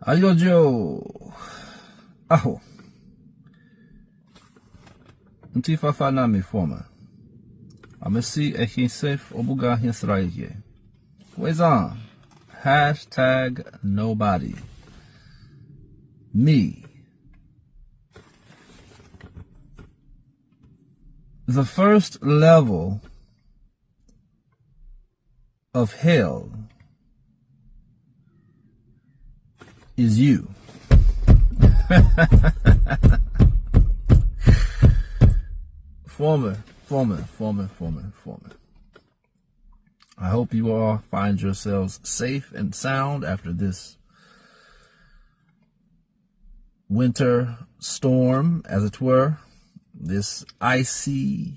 Ayojo. Aho. Ntifafana mi forma. Amesi ehinsef obuga hinsraije. Wezan. Hashtag nobody. Me. The first level of hell is you. Former. I hope you all find yourselves safe and sound after this winter storm, as it were, this icy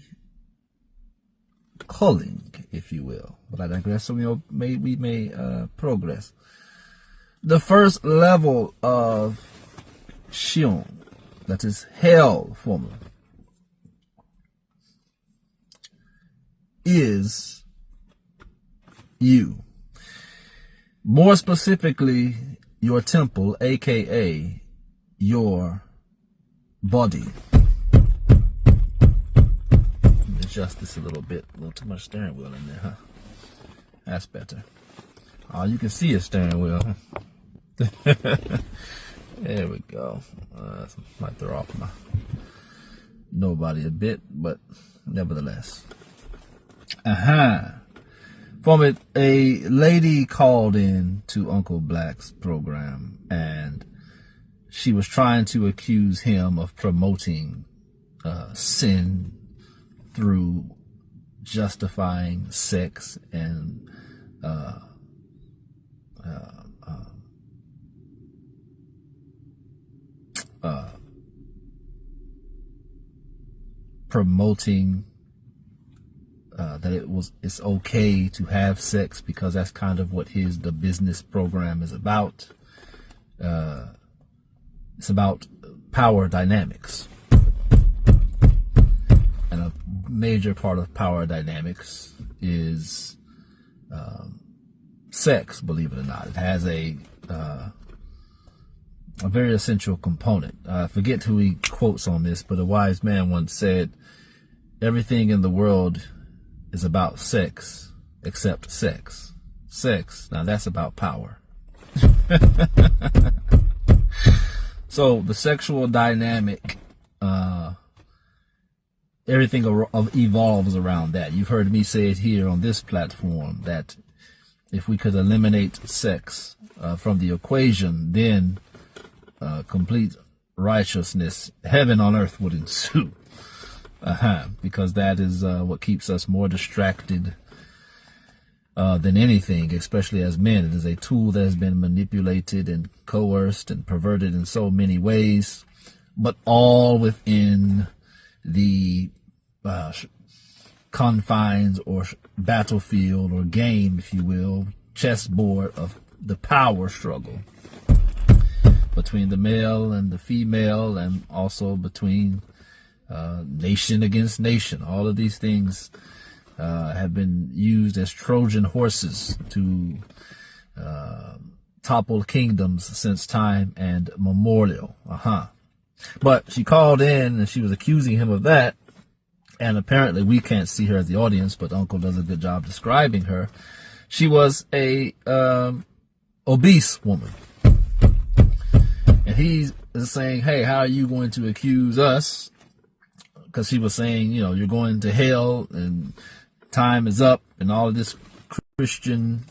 culling, if you will. But I digress, so we may progress. The first level of Shion, that is hell formula, is you. More specifically, your temple, aka your body. Adjust this a little bit. A little too much steering wheel in there, huh? That's better. All you can see is steering wheel. There we go. Might throw off my nobody a bit, but nevertheless. From it, a lady called in to Uncle Black's program, and she was trying to accuse him of promoting sin through justifying sex and promoting that it's okay to have sex because that's kind of what the business program is about. It's about power dynamics. And a major part of power dynamics is sex, believe it or not. It has a very essential component. I forget who he quotes on this, but a wise man once said, everything in the world is about sex except sex. Sex, now that's about power. So the sexual dynamic, everything evolves around that. You've heard me say it here on this platform that if we could eliminate sex from the equation, then complete righteousness, heaven on earth would ensue. Because that is what keeps us more distracted than anything, especially as men. It is a tool that has been manipulated and coerced and perverted in so many ways, but all within the confines or battlefield or game, if you will, chessboard of the power struggle between the male and the female, and also between nation against nation. All of these things have been used as Trojan horses to topple kingdoms since time and memorial. But she called in and she was accusing him of that. And apparently we can't see her as the audience, but Uncle does a good job describing her. She was a obese woman. And he is saying, hey, how are you going to accuse us? Because she was saying, you're going to hell and time is up and all of this Christian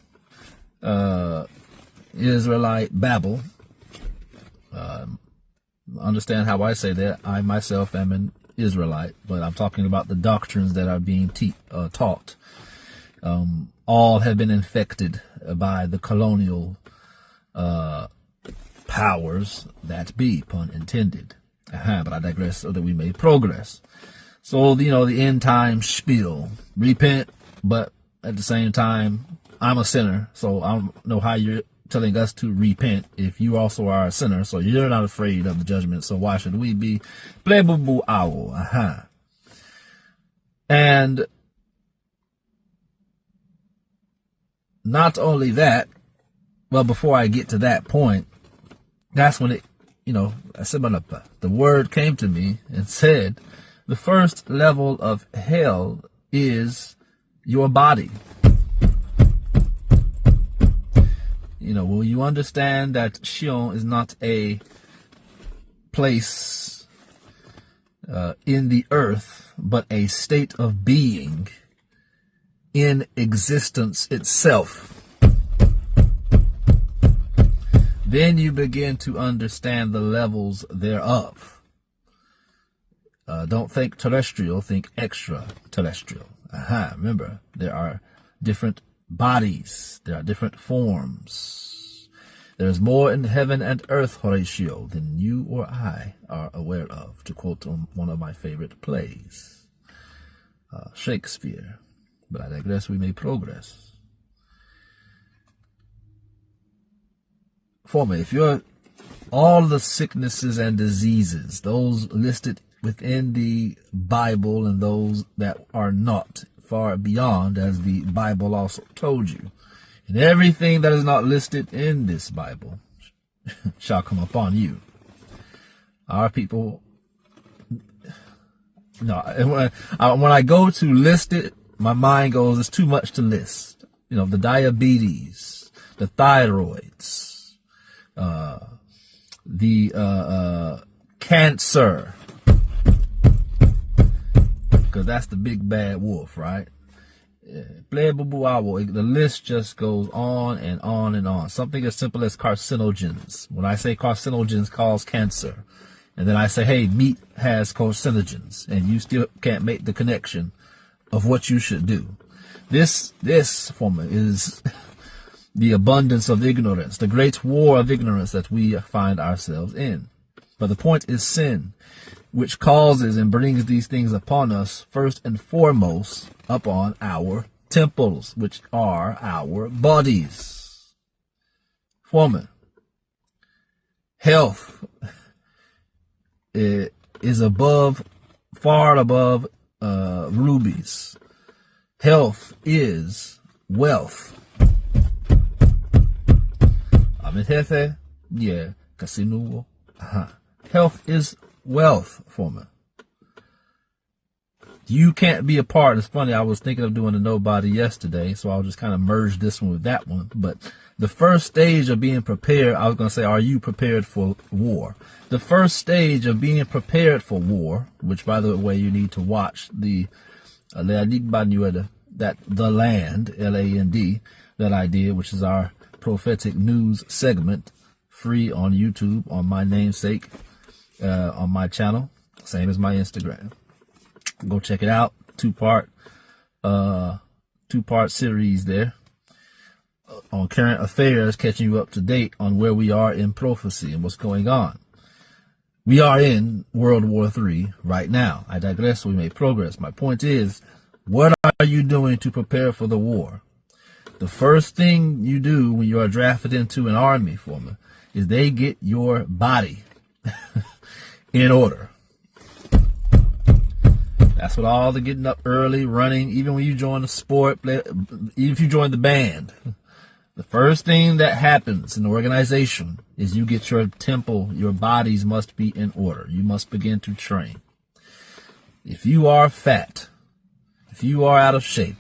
Israelite babble. Understand how I say that. I myself am an Israelite, but I'm talking about the doctrines that are being taught. All have been infected by the colonial powers that be, pun intended. But I digress so that we may progress. So, the end time spiel. Repent, but at the same time, I'm a sinner, so I don't know how you're telling us to repent if you also are a sinner, so you're not afraid of the judgment, so why should we be? And not only that, well, before I get to that point, That's when it, the word came to me and said, the first level of hell is your body. When you understand that Sheol is not a place in the earth, but a state of being in existence itself, then you begin to understand the levels thereof. Don't think terrestrial, think extraterrestrial. Remember, there are different bodies, there are different forms. There's more in heaven and earth, Horatio, than you or I are aware of, to quote one of my favorite plays, Shakespeare. But I digress, we may progress. For me, if you're all the sicknesses and diseases, those listed within the Bible and those that are not, far beyond, as the Bible also told you, and everything that is not listed in this Bible shall come upon you. Our people, when I go to list it, my mind goes, it's too much to list. The diabetes, the thyroids, the cancer, because that's the big bad wolf, right? The list just goes on and on and on. Something as simple as carcinogens. When I say carcinogens cause cancer, and then I say, hey, meat has carcinogens, and you still can't make the connection of what you should do. This form is the abundance of ignorance, the great war of ignorance that we find ourselves in. But the point is sin, which causes and brings these things upon us, first and foremost upon our temples, which are our bodies. Woman, health is far above rubies. Health is wealth. Amethefe, yeah, kasinuo. Health is wealth for me. You can't be a part. It's funny, I was thinking of doing a nobody yesterday, so I'll just kind of merge this one with that one. But the first stage of being prepared, I was going to say, are you prepared for war? The first stage of being prepared for war, which, by the way, you need to watch the that The Land, L-A-N-D, that I did, which is our prophetic news segment, free on YouTube, on my namesake, on my channel, same as my Instagram. Go check it out. Two-part series there on current affairs, catching you up to date on where we are in prophecy and what's going on. We are in World War III right now. I digress, so we may progress. My point is, what are you doing to prepare for the war? The first thing you do when you are drafted into an army, foreman, is they get your body in order. That's what all the getting up early, running, even when you join the sport, even if you join the band, the first thing that happens in the organization is you get your temple, your bodies must be in order. You must begin to train. If you are fat, if you are out of shape,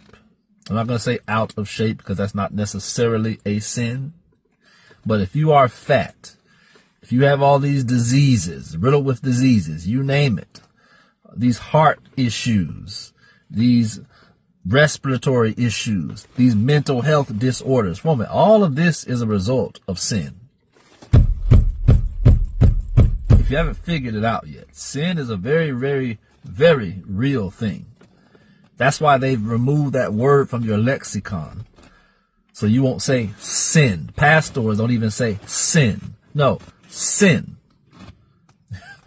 I'm not going to say out of shape because that's not necessarily a sin, but if you are fat, if you have all these diseases, riddled with diseases, you name it, these heart issues, these respiratory issues, these mental health disorders, woman, all of this is a result of sin. If you haven't figured it out yet, sin is a very, very, very real thing. That's why they've removed that word from your lexicon. So you won't say sin. Pastors don't even say sin. No, sin.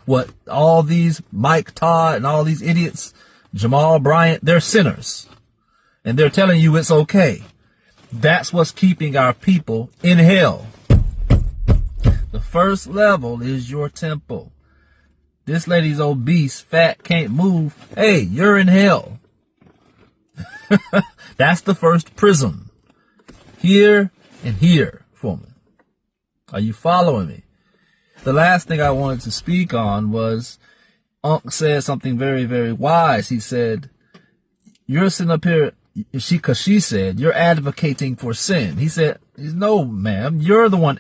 What all these Mike Todd and all these idiots, Jamal Bryant, they're sinners. And they're telling you it's okay. That's what's keeping our people in hell. The first level is your temple. This lady's obese, fat, can't move. Hey, you're in hell. That's the first prison. Here and here for me. Are you following me? The last thing I wanted to speak on was Unc said something very, very wise. He said, you're sitting up here, cause she said, you're advocating for sin. He said, no, ma'am, you're the one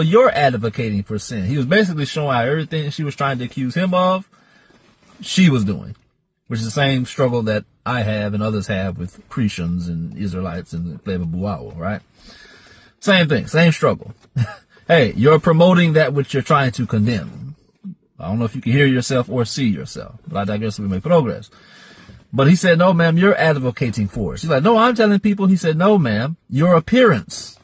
you're advocating for sin. He was basically showing how everything she was trying to accuse him of, she was doing, which is the same struggle that I have and others have with Christians and Israelites and Plebe Buawo, right? Same thing, same struggle. Hey, you're promoting that which you're trying to condemn. I don't know if you can hear yourself or see yourself, but I digress, we make progress. But he said, no, ma'am, you're advocating for it. She's like, no, I'm telling people. He said, no, ma'am, your appearance.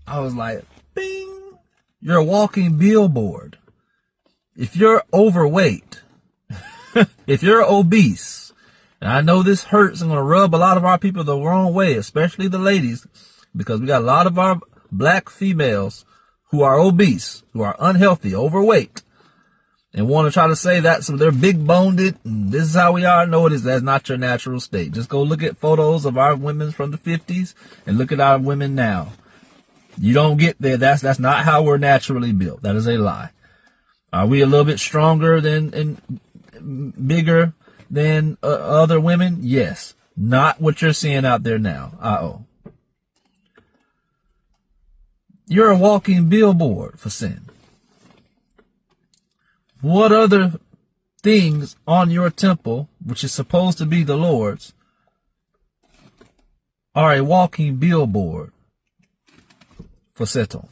I was like, bing, you're a walking billboard. If you're overweight, if you're obese, and I know this hurts and going to rub a lot of our people the wrong way, especially the ladies, because we got a lot of our black females who are obese, who are unhealthy, overweight, and want to try to say that so they're big boned and this is how we are. No, it is. That's not your natural state. Just go look at photos of our women from the 50s and look at our women now. You don't get there. That's not how we're naturally built. That is a lie. Are we a little bit stronger and bigger than other women? Yes. Not what you're seeing out there now. You're a walking billboard for sin. What other things on your temple, which is supposed to be the Lord's, are a walking billboard for Satan?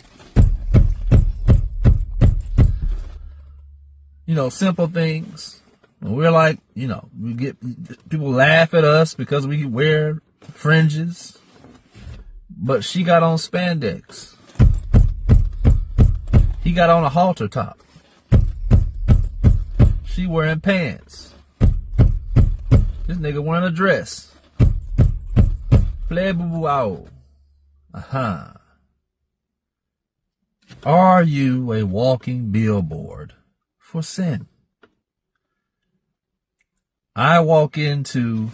You know, simple things. And we're like, you know, we get people laugh at us because we wear fringes. But she got on spandex. He got on a halter top. She wearing pants. This nigga wearing a dress. Plebe Buawo. Are you a walking billboard for sin? I walk into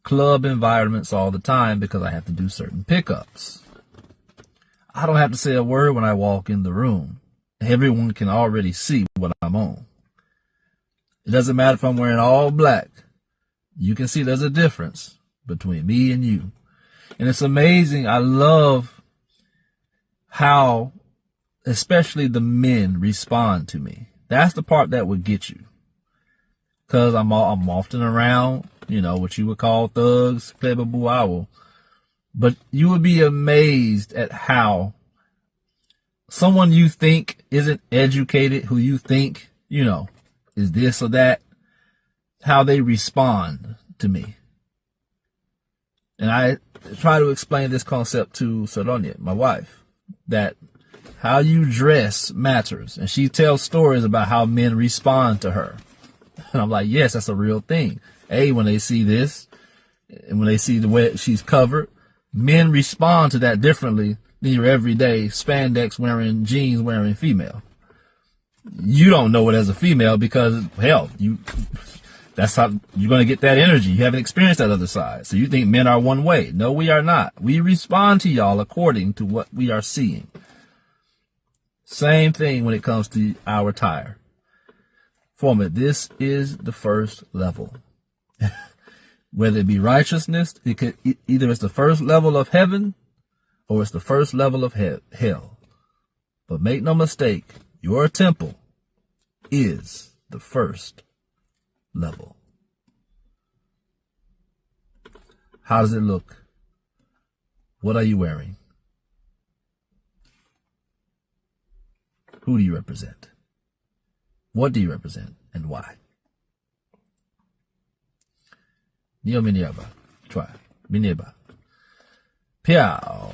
club environments all the time because I have to do certain pickups. I don't have to say a word when I walk in the room. Everyone can already see what I'm on. It doesn't matter if I'm wearing all black. You can see there's a difference between me and you. And it's amazing. I love how especially the men respond to me. That's the part that would get you. Because I'm often around, you know, what you would call thugs, Plebe Buawo. But you would be amazed at how someone you think isn't educated, who you think, you know, is this or that, how they respond to me. And I try to explain this concept to Soronia, my wife, that how you dress matters. And she tells stories about how men respond to her. And I'm like, yes, that's a real thing. When they see this, and when they see the way she's covered, men respond to that differently than your everyday spandex wearing, jeans wearing female. You don't know it as a female because, hell, that's how you're going to get that energy. You haven't experienced that other side. So you think men are one way. No, we are not. We respond to y'all according to what we are seeing. Same thing when it comes to our attire. For me, this is the first level. Whether it be righteousness, it could either it's the first level of heaven or it's the first level of hell. But make no mistake, your temple is the first level. How does it look? What are you wearing? Who do you represent? What do you represent and why? Neo Miniaba. Try. Miniaba. Piao.